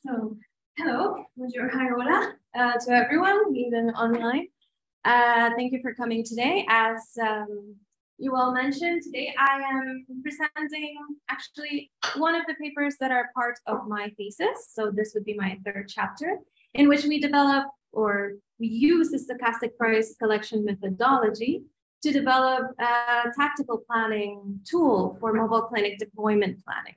So, hello, bonjour, hi, hola, to everyone, even online. Thank you for coming today. As you all mentioned, today I am presenting actually one of the papers that are part of my thesis. So this would be my third chapter, in which we develop or we use the Stochastic Prize Collection methodology to develop a tactical planning tool for mobile clinic deployment planning.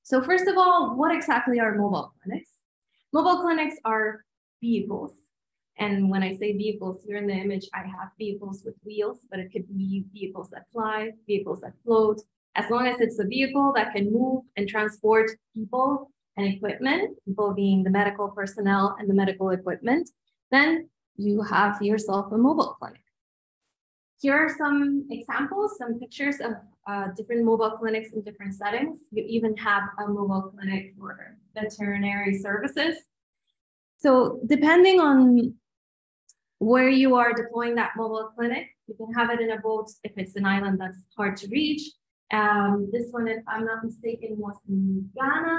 So first of all, what exactly are mobile clinics? Mobile clinics are vehicles. And when I say vehicles, here in the image, I have vehicles with wheels, but it could be vehicles that fly, vehicles that float. As long as it's a vehicle that can move and transport people and equipment, people being the medical personnel and the medical equipment, then you have yourself a mobile clinic. Here are some examples, some pictures of different mobile clinics in different settings. You even have a mobile clinic for veterinary services. So depending on where you are deploying that mobile clinic, you can have it in a boat if it's an island that's hard to reach. This one, if I'm not mistaken, was in Ghana,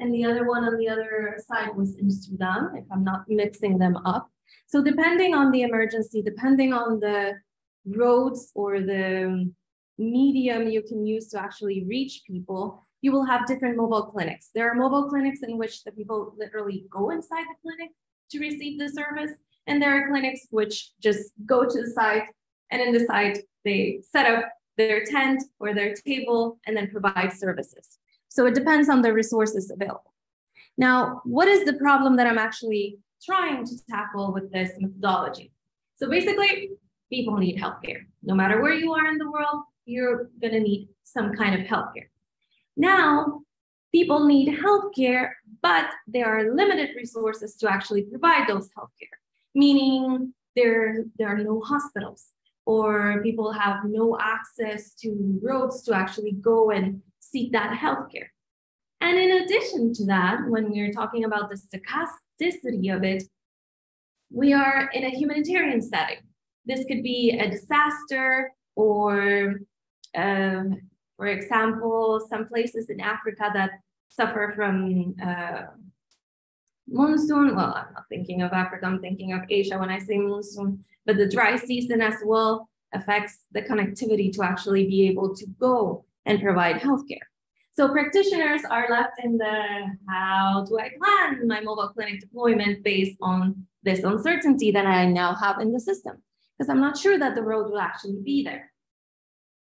and the other one on the other side was in Sudan, if I'm not mixing them up. So depending on the emergency, depending on the roads or the medium you can use to actually reach people, you will have different mobile clinics. There are mobile clinics in which the people literally go inside the clinic to receive the service. And there are clinics which just go to the site, and in the site, they set up their tent or their table and then provide services. So it depends on the resources available. Now, what is the problem that I'm actually trying to tackle with this methodology? So basically, people need healthcare. No matter where you are in the world, you're going to need some kind of healthcare. Now, people need healthcare, but there are limited resources to actually provide those healthcare, meaning there are no hospitals, or people have no access to roads to actually go and seek that healthcare. And in addition to that, when we're talking about the stochasticity of it, we are in a humanitarian setting. This could be a disaster, or for example, some places in Africa that suffer from monsoon. Well, I'm not thinking of Africa, I'm thinking of Asia when I say monsoon, but the dry season as well affects the connectivity to actually be able to go and provide healthcare. So practitioners are left in the, how do I plan my mobile clinic deployment based on this uncertainty that I now have in the system? Because I'm not sure that the road will actually be there.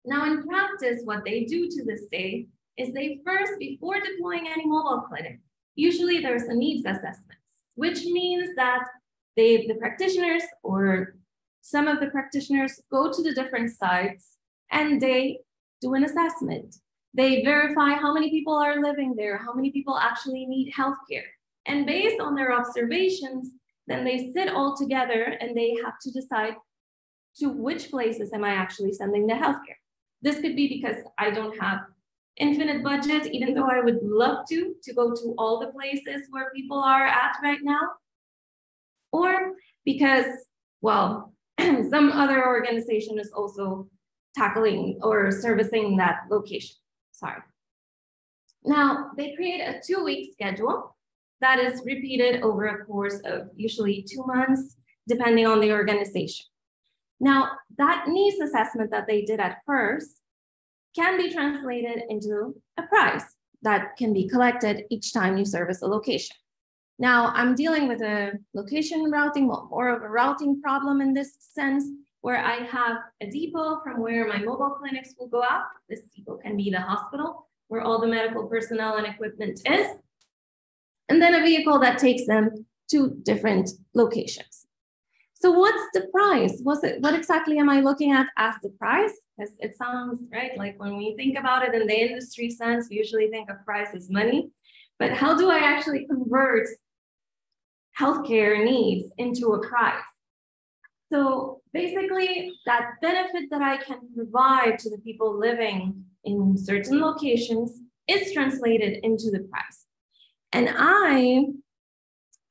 Now, in practice, what they do to this day is they first, before deploying any mobile clinic, usually there's a needs assessment, which means that the practitioners or some of the practitioners go to the different sites and they do an assessment. They verify how many people are living there, how many people actually need healthcare. And based on their observations, then they sit all together and they have to decide to which places am I actually sending the healthcare. This could be because I don't have infinite budget, even though I would love to go to all the places where people are at right now. Or because, well, some other organization is also tackling or servicing that location. Sorry. Now, they create a 2-week schedule that is repeated over a course of usually 2 months, depending on the organization. Now, that needs assessment that they did at first can be translated into a prize that can be collected each time you service a location. Now, I'm dealing with a location routing, well, more of a routing problem in this sense, where I have a depot from where my mobile clinics will go out. This depot can be the hospital, where all the medical personnel and equipment is, and then a vehicle that takes them to different locations. So what's the price? What exactly am I looking at as the price? Because it sounds, right, like when we think about it in the industry sense, we usually think of price as money. But how do I actually convert healthcare needs into a price? So basically, that benefit that I can provide to the people living in certain locations is translated into the price. And I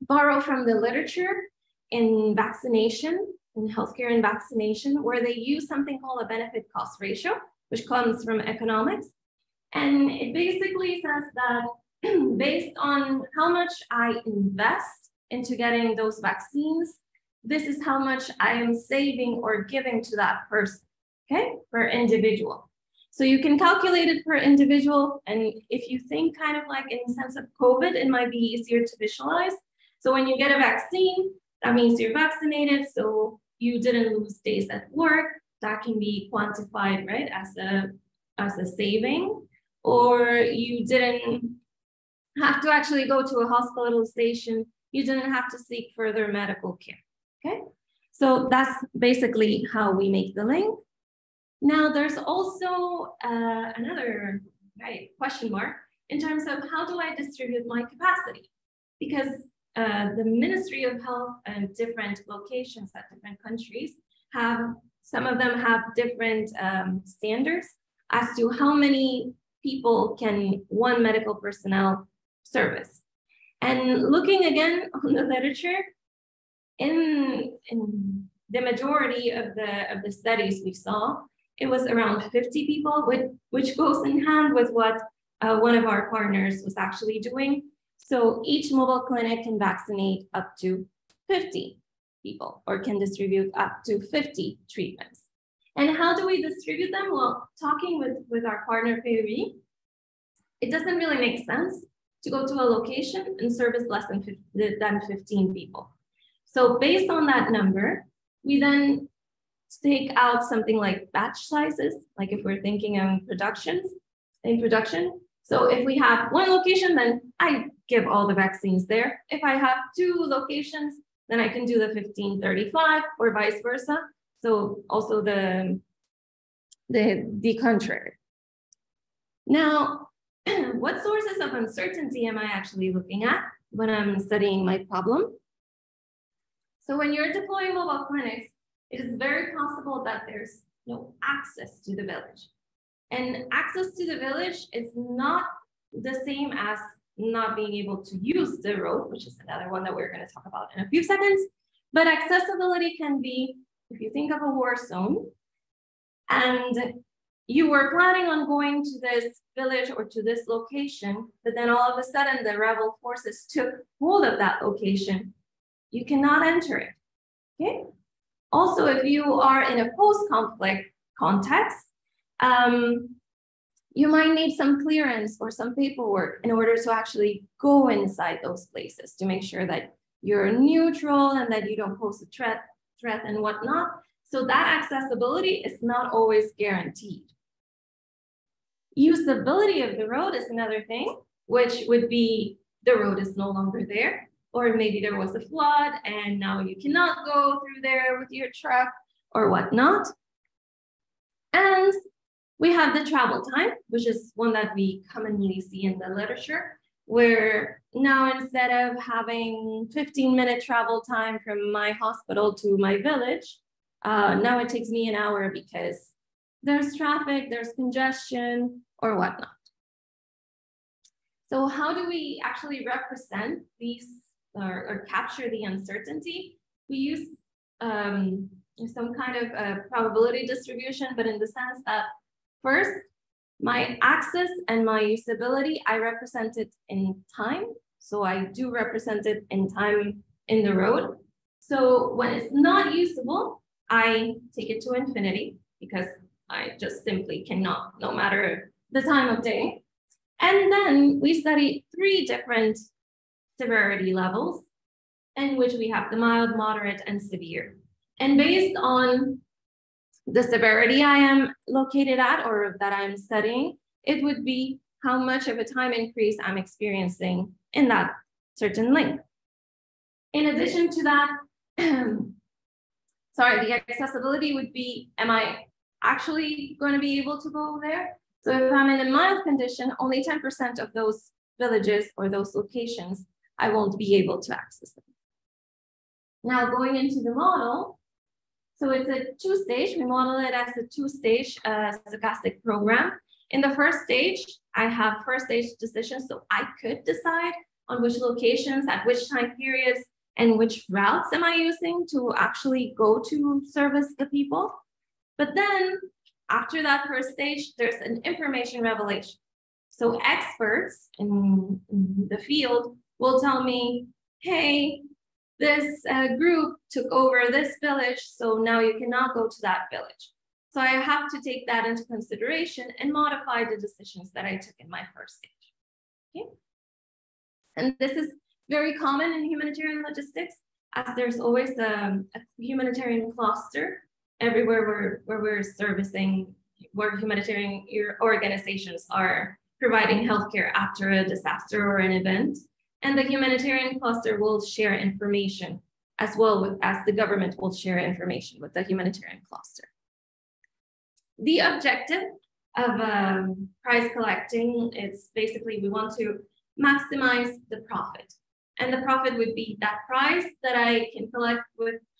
borrow from the literature in vaccination, in healthcare and vaccination, where they use something called a benefit cost ratio, which comes from economics. And it basically says that based on how much I invest into getting those vaccines, this is how much I am saving or giving to that person, okay, per individual. So you can calculate it per individual. And if you think kind of like in the sense of COVID, it might be easier to visualize. So when you get a vaccine, that means you're vaccinated. So you didn't lose days at work. That can be quantified, right, as a saving. Or you didn't have to actually go to a hospitalization. You didn't have to seek further medical care, okay? So that's basically how we make the link. Now, there's also another question mark in terms of how do I distribute my capacity? Because the Ministry of Health and different locations at different countries some of them have different standards as to how many people can one medical personnel service. And looking again on the literature, in the majority of the studies we saw, it was around 50 people, which goes in hand with what one of our partners was actually doing. So each mobile clinic can vaccinate up to 50 people or can distribute up to 50 treatments. And how do we distribute them? Well, talking with our partner, Severity, it doesn't really make sense to go to a location and service less than 15 people. So based on that number, we then take out something like batch sizes, like if we're thinking in production. So if we have one location, then I give all the vaccines there. If I have two locations, then I can do the 1535 or vice versa. So also the contrary. Now, what sources of uncertainty am I actually looking at when I'm studying my problem? So when you're deploying mobile clinics, it is very possible that there's no access to the village. And access to the village is not the same as not being able to use the road, which is another one that we're going to talk about in a few seconds. But accessibility can be, if you think of a war zone, and you were planning on going to this village or to this location, but then all of a sudden the rebel forces took hold of that location, you cannot enter it, okay? Also, if you are in a post-conflict context, you might need some clearance or some paperwork in order to actually go inside those places to make sure that you're neutral and that you don't pose a threat and whatnot. So that accessibility is not always guaranteed. Usability of the road is another thing, which would be the road is no longer there, or maybe there was a flood and now you cannot go through there with your truck or whatnot. And we have the travel time, which is one that we commonly see in the literature, where now instead of having 15-minute travel time from my hospital to my village, now it takes me an hour because there's traffic, there's congestion, or whatnot. So how do we actually represent these or capture the uncertainty? We use some kind of probability distribution, but in the sense that first, my access and my usability, I represent it in time. So I do represent it in time in the road. So when it's not usable, I take it to infinity because I just simply cannot, no matter the time of day. And then we study 3 different severity levels in which we have the mild, moderate, and severe. And based on the severity I am located at or that I'm studying, it would be how much of a time increase I'm experiencing in that certain link. In addition to that, the accessibility would be, am I actually going to be able to go there? So if I'm in a mild condition, only 10% of those villages or those locations, I won't be able to access them. Now going into the model, so it's a 2-stage, we model it as a 2-stage stochastic program. In the first stage, I have first stage decisions, so I could decide on which locations, at which time periods, and which routes am I using to actually go to service the people. But then after that first stage, there's an information revelation. So experts in the field will tell me, hey, this group took over this village, so now you cannot go to that village. So I have to take that into consideration and modify the decisions that I took in my first stage. Okay? And this is very common in humanitarian logistics, as there's always a humanitarian cluster everywhere where we're servicing, where humanitarian organizations are providing healthcare after a disaster or an event. And the humanitarian cluster will share information as well as the government will share information with the humanitarian cluster. The objective of prize collecting is basically we want to maximize the profit. And the profit would be that prize that I can collect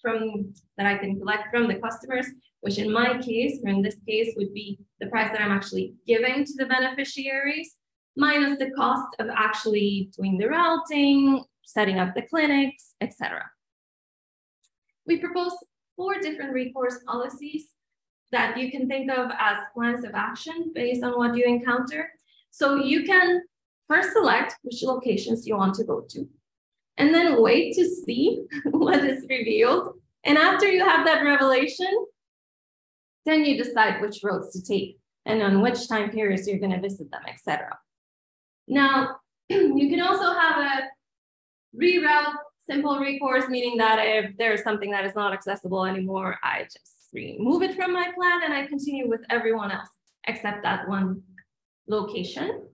from the customers, which in my case, or in this case, would be the price that I'm actually giving to the beneficiaries, minus the cost of actually doing the routing, setting up the clinics, etc. We propose 4 different recourse policies that you can think of as plans of action based on what you encounter. So you can first select which locations you want to go to, and then wait to see what is revealed. And after you have that revelation, then you decide which roads to take and on which time periods you're going to visit them, etc. Now, you can also have a reroute simple recourse, meaning that if there's something that is not accessible anymore, I just remove it from my plan and I continue with everyone else except that one location.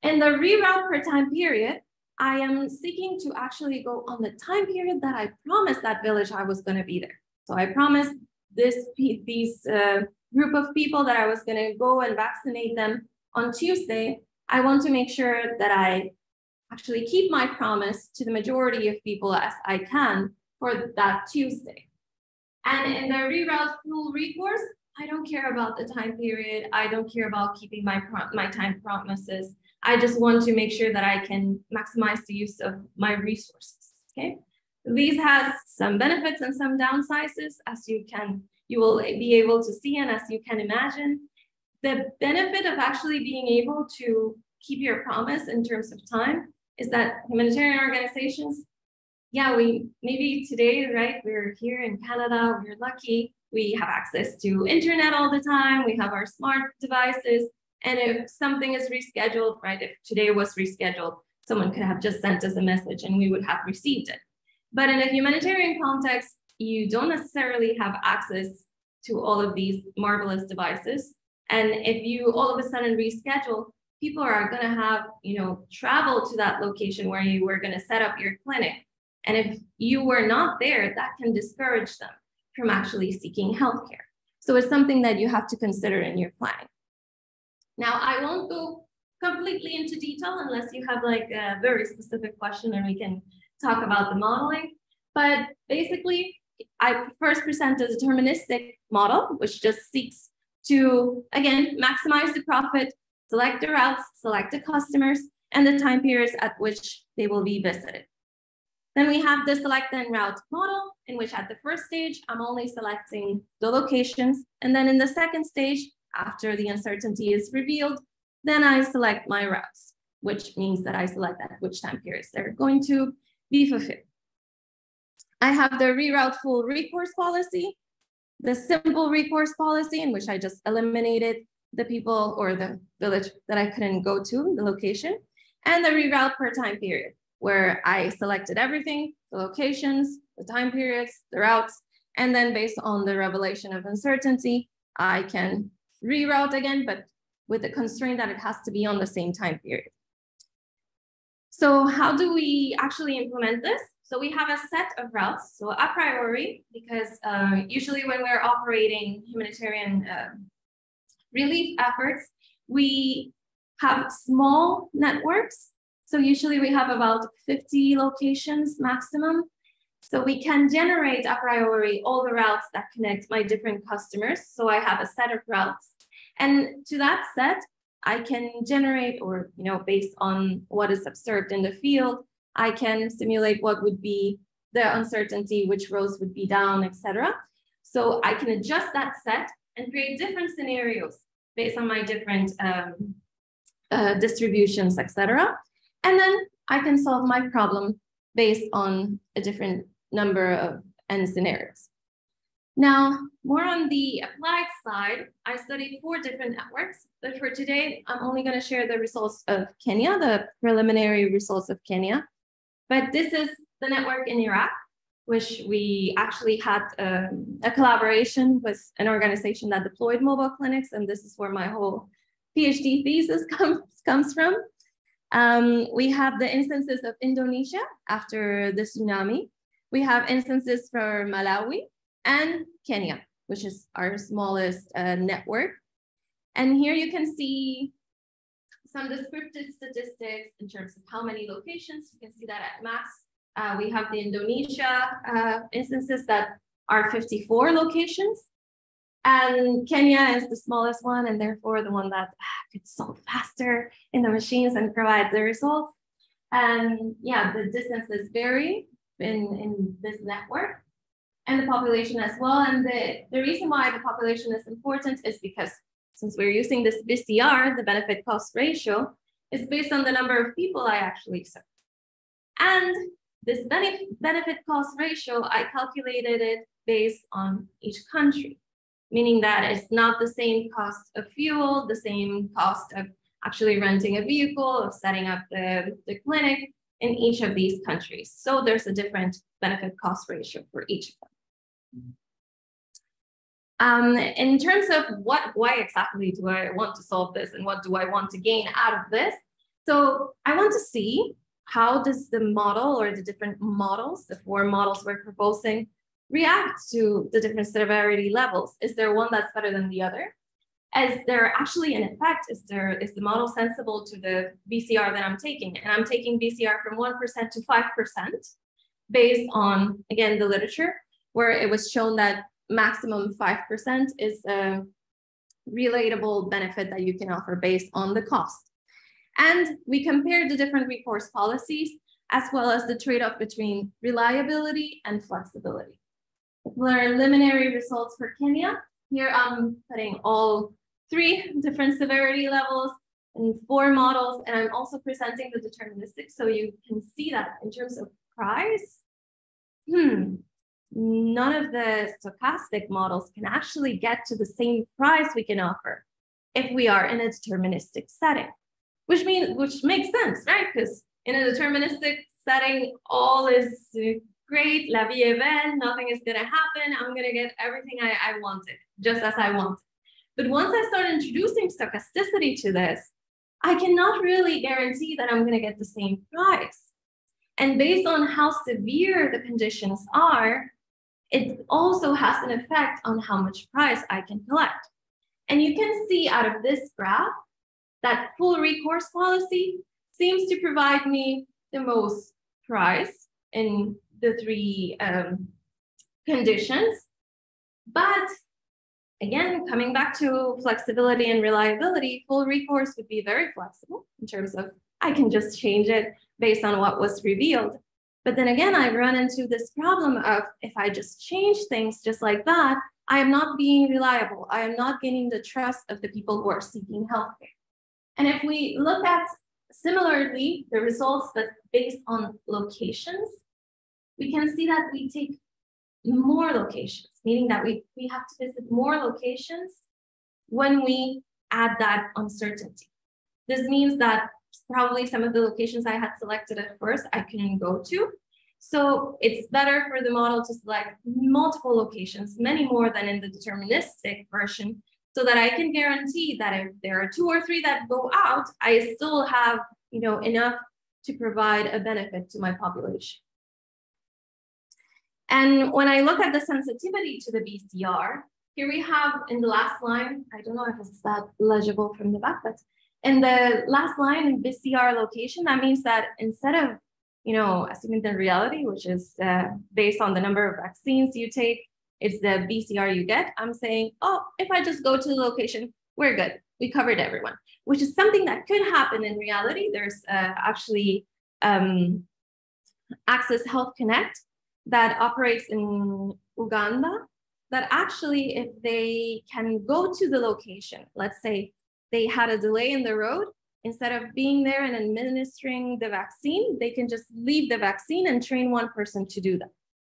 In the reroute per time period, I am seeking to actually go on the time period that I promised that village I was going to be there. So I promised these group of people that I was going to go and vaccinate them on Tuesday. I want to make sure that I actually keep my promise to the majority of people as I can for that Tuesday. And in the reroute full recourse, I don't care about the time period. I don't care about keeping my time promises. I just want to make sure that I can maximize the use of my resources, okay? These has some benefits and some downsides, as you will be able to see and as you can imagine. The benefit of actually being able to keep your promise in terms of time is that humanitarian organizations, yeah, maybe today, right, we're here in Canada, we're lucky, we have access to internet all the time, we have our smart devices, and if something is rescheduled, right, if today was rescheduled, someone could have just sent us a message and we would have received it. But in a humanitarian context, you don't necessarily have access to all of these marvelous devices. And if you all of a sudden reschedule, people are going to have, travel to that location where you were going to set up your clinic. And if you were not there, that can discourage them from actually seeking healthcare. So it's something that you have to consider in your planning. Now, I won't go completely into detail unless you have like a very specific question and we can talk about the modeling. But basically, I first present a deterministic model, which just seeks to, again, maximize the profit, select the routes, select the customers, and the time periods at which they will be visited. Then we have the select and route model, in which at the first stage, I'm only selecting the locations. And then in the second stage, after the uncertainty is revealed, then I select my routes, which means that I select at which time periods they're going to be fulfilled. I have the reroute full recourse policy, the simple recourse policy, in which I just eliminated the people or the village that I couldn't go to, the location, and the reroute per time period, where I selected everything, the locations, the time periods, the routes, and then based on the revelation of uncertainty, I can reroute again, but with the constraint that it has to be on the same time period. So how do we actually implement this? So we have a set of routes. So a priori, because usually when we're operating humanitarian relief efforts, we have small networks. So usually we have about 50 locations maximum. So we can generate a priori all the routes that connect my different customers. So I have a set of routes. And to that set, I can generate, or based on what is observed in the field, I can simulate what would be the uncertainty, which rows would be down, etc. So I can adjust that set and create different scenarios based on my different distributions, etc. And then I can solve my problem based on a different number of n scenarios. Now, more on the applied side, I studied 4 different networks, but for today, I'm only going to share the results of Kenya, the preliminary results of Kenya. But this is the network in Iraq, which we actually had a collaboration with an organization that deployed mobile clinics, and this is where my whole PhD thesis comes from. We have the instances of Indonesia after the tsunami. We have instances for Malawi and Kenya, which is our smallest network. And here you can see some descriptive statistics in terms of how many locations. You can see that at max, we have the Indonesia instances that are 54 locations. And Kenya is the smallest one, and therefore the one that could solve faster in the machines and provide the results. And yeah, the distances vary in this network and the population as well. And the reason why the population is important is because since we're using this BCR, the benefit cost ratio, is based on the number of people I actually serve. And this benefit cost ratio, I calculated it based on each country, meaning that it's not the same cost of fuel, the same cost of actually renting a vehicle, of setting up the clinic in each of these countries. So there's a different benefit cost ratio for each of them. In terms of why exactly do I want to solve this and what do I want to gain out of this? So I want to see how does the model or the different models, the 4 models we're proposing, react to the different severity levels. Is there one that's better than the other? Is there actually an effect? Is the model sensible to the BCR that I'm taking? And I'm taking BCR from 1% to 5% based on, again, the literature, where it was shown that maximum 5% is a relatable benefit that you can offer based on the cost. And we compared the different recourse policies as well as the trade-off between reliability and flexibility. The preliminary results for Kenya, here I'm putting all 3 different severity levels in 4 models, and I'm also presenting the deterministic so you can see that in terms of price, none of the stochastic models can actually get to the same price we can offer if we are in a deterministic setting, which makes sense, right? Because in a deterministic setting, all is great, la vie est belle, nothing is gonna happen, I'm gonna get everything I wanted, just as I wanted. But once I start introducing stochasticity to this, I cannot really guarantee that I'm gonna get the same price. And based on how severe the conditions are, it also has an effect on how much price I can collect. And you can see out of this graph that full recourse policy seems to provide me the most price in the 3 conditions. But again, coming back to flexibility and reliability, full recourse would be very flexible in terms of I can just change it based on what was revealed. But then again, I run into this problem of if I just change things just like that, I am not being reliable. I am not gaining the trust of the people who are seeking healthcare. And if we look at similarly the results but based on locations, we can see that we take more locations, meaning that we have to visit more locations when we add that uncertainty. This means that probably some of the locations I had selected at first, I couldn't go to. So it's better for the model to select multiple locations, many more than in the deterministic version, so that I can guarantee that if there are 2 or 3 that go out, I still have enough to provide a benefit to my population. And when I look at the sensitivity to the BCR, here we have in the last line, I don't know if it's that legible from the back, but in the last line in BCR location, that means that instead of, assuming the reality, which is based on the number of vaccines you take, it's the BCR you get, I'm saying, oh, if I just go to the location, we're good. We covered everyone, which is something that could happen in reality. There's actually Access Health Connect that operates in Uganda, that actually, if they can go to the location, let's say they had a delay in the road, instead of being there and administering the vaccine, they can just leave the vaccine and train one person to do that.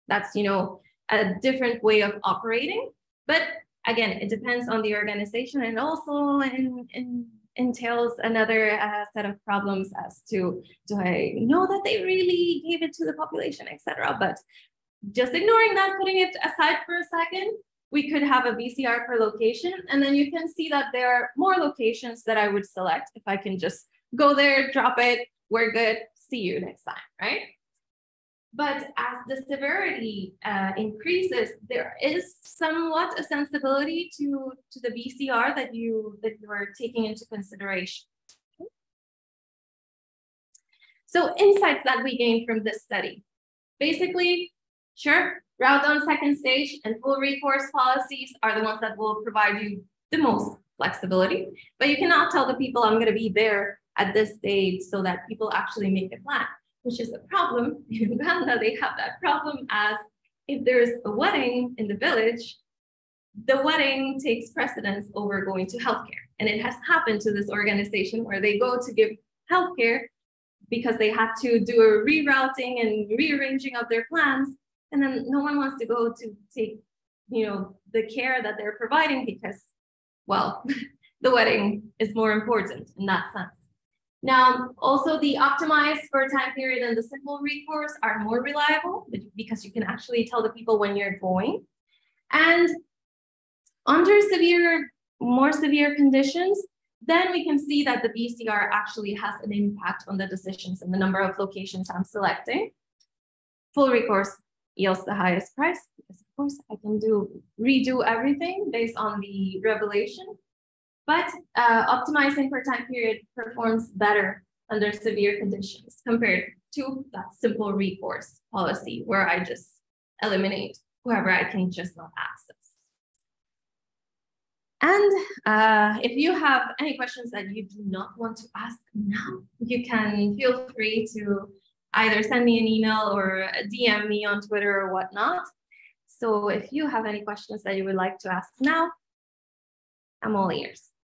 That's, you know, a different way of operating. But again, it depends on the organization, and also entails another set of problems as to, do I know that they really gave it to the population, etc. But just ignoring that, putting it aside for a second, we could have a BCR per location, and then you can see that there are more locations that I would select if I can just go there, drop it, we're good, see you next time, right? But as the severity increases, there is somewhat a sensibility to the BCR that you are taking into consideration. So insights that we gained from this study. Basically, sure, route on second stage and full recourse policies are the ones that will provide you the most flexibility, but you cannot tell the people I'm going to be there at this stage so that people actually make a plan, which is a problem. In Uganda, they have that problem as if there's a wedding in the village, the wedding takes precedence over going to healthcare. And it has happened to this organization where they go to give healthcare because they had to do a rerouting and rearranging of their plans. And then no one wants to go to take, you know, the care that they're providing because, well, the wedding is more important in that sense. Now, also the optimized for time period and the simple recourse are more reliable because you can actually tell the people when you're going. And under more severe conditions, then we can see that the BCR actually has an impact on the decisions and the number of locations I'm selecting. Full recourse yields the highest price because, of course, I can redo everything based on the revelation. But optimizing per time period performs better under severe conditions compared to that simple recourse policy where I just eliminate whoever I can just not access. And if you have any questions that you do not want to ask now, you can feel free to either send me an email or DM me on Twitter or whatnot. So if you have any questions that you would like to ask now, I'm all ears.